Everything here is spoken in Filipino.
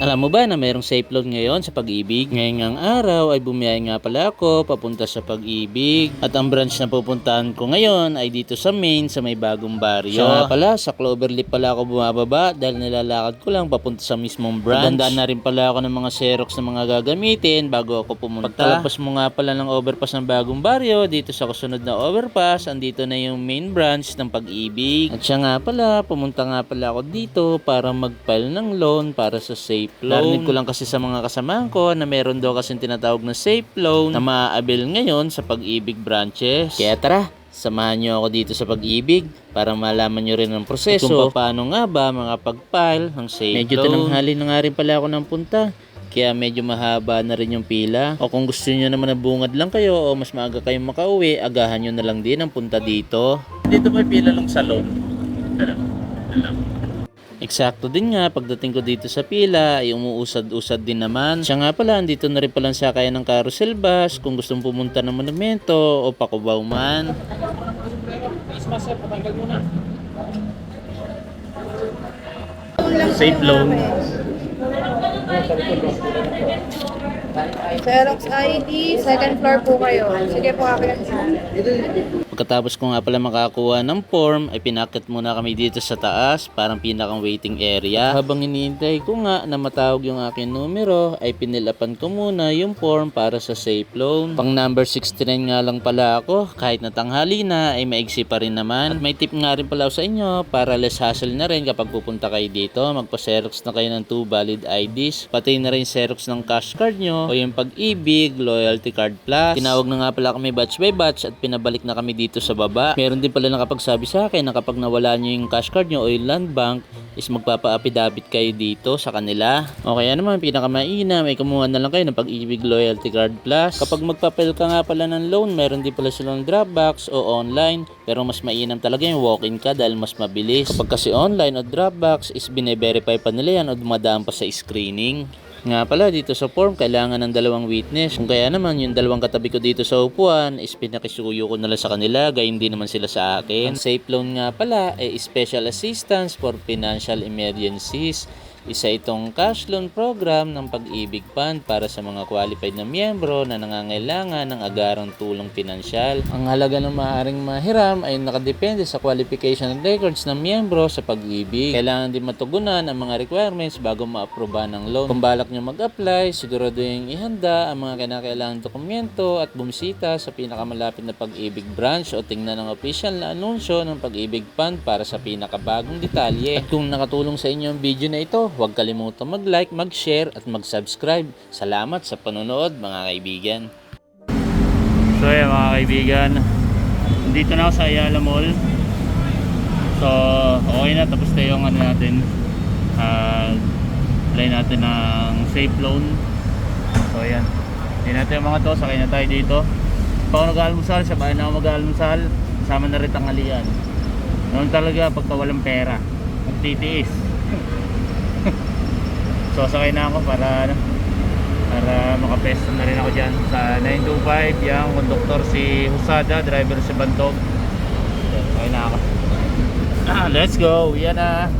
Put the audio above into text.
Alam mo ba na mayroong safe loan ngayon sa Pag-ibig? Ngayong araw ay bumiyay nga pala ako papunta sa Pag-ibig. At ang branch na pupuntahan ko ngayon ay dito sa main sa may bagong baryo. Siya nga pala, sa Cloverleaf pala ako bumababa dahil nilalakad ko lang papunta sa mismong branch. Magandaan na rin pala ako ng mga Xerox na mga gagamitin bago ako pumunta. Pagtalapos mo nga pala ng overpass ng bagong baryo, dito sa kasunod na overpass, andito na yung main branch ng Pag-ibig. At siya nga pala, pumunta nga pala ako dito para mag-file ng loan para sa safe loan. Narinig ko lang kasi sa mga kasamahan ko na meron daw kasi tinatawag na safe loan na maa-avail ngayon sa Pag-ibig branches. Kaya tara, samahan nyo ako dito sa Pag-ibig para malaman nyo rin ang proseso kung paano nga ba makapag-file ng safe loan. Medyo tinanghali na nga rin pala ako ng punta. Kaya medyo mahaba na rin yung pila. O kung gusto niyo naman na bungad lang kayo o mas maaga kayong makauwi, agahan nyo na lang din ang punta dito. Dito may pila lang sa loan. Eksakto din nga, pagdating ko dito sa pila, ay umuusad-usad din naman. Siya nga pala, andito na rin pala sakayan ng carousel bus kung gustong pumunta ng monumento o Pakubaw man. Safe loan. Xerox ID, second floor po kayo. Sige po, akin. Pagkatapos ko nga pala makakuha ng form, ay pinakit muna kami dito sa taas, parang pinakang waiting area. Habang hinihintay ko nga na matawag yung aking numero, ay pinilapan ko muna yung form para sa safe loan. Pang number 69 nga lang pala ako, kahit natanghali na, ay maigsi pa rin naman. At may tip nga rin pala sa inyo, para less hassle na rin kapag pupunta kayo dito, magpa-Xerox na kayo ng 2 valid IDs, pati na rin Xerox ng cash card nyo, o yung Pag-ibig, Loyalty Card Plus. Tinawag na nga pala kami batch by batch at pinabalik na kami dito sa baba. Meron din pala nakapagsabi sa akin na kapag nawala nyo yung cash card nyo o yung land bank is magpapa-affidavit kayo dito sa kanila. O kaya naman pinakamainam ay kumuha na lang kayo ng Pag-ibig Loyalty Card Plus. Kapag magpapel ka nga pala ng loan, meron din pala silang Dropbox o online, pero mas mainam talaga yung walk-in ka dahil mas mabilis. Kapag kasi online o Dropbox is bine-verify pa nila yan o dumadaan pa sa screening. Nga pala dito sa form, kailangan ng 2 witness. Kung kaya naman yung 2 katabi ko dito sa upuan is pinakisuyo ko na lang sa kanila, gayon din naman sila sa akin. Ang safe loan nga pala ay Special Assistance for Financial Emergencies. Isa itong cash loan program ng Pag-ibig Fund para sa mga qualified na miyembro na nangangailangan ng agarang tulong pinansyal. Ang halaga ng maaaring mahiram ay nakadepende sa qualification and records ng miyembro sa Pag-ibig. Kailangan din matugunan ang mga requirements bago ma-aproba ng loan. Kung balak nyo mag-apply, siguraduhin ihanda ang mga kinakailangang dokumento at bumisita sa pinakamalapit na Pag-ibig branch o tingnan ang official na anunsyo ng Pag-ibig Fund para sa pinakabagong detalye. At kung nakatulong sa inyo ang video na ito, huwag kalimutan mag-like, mag-share at mag-subscribe. Salamat sa panonood mga kaibigan. So yan mga kaibigan, dito na ako sa Ayala Mall. So okay na, tapos na yung ano natin, apply natin ng safe loan. So yan, hindi natin yung mga to, sakay na tayo dito. Pag ako nag-almusal, sa bahay na ako mag-almusal, kasama na rin tanghalian. Noon talaga pagka walang pera, magtitiis. So sakay na ako para makapesto na rin ako dyan sa 925. Yung konduktor si Husada, driver si Bantog. Sakay na ako. Let's go, yan na.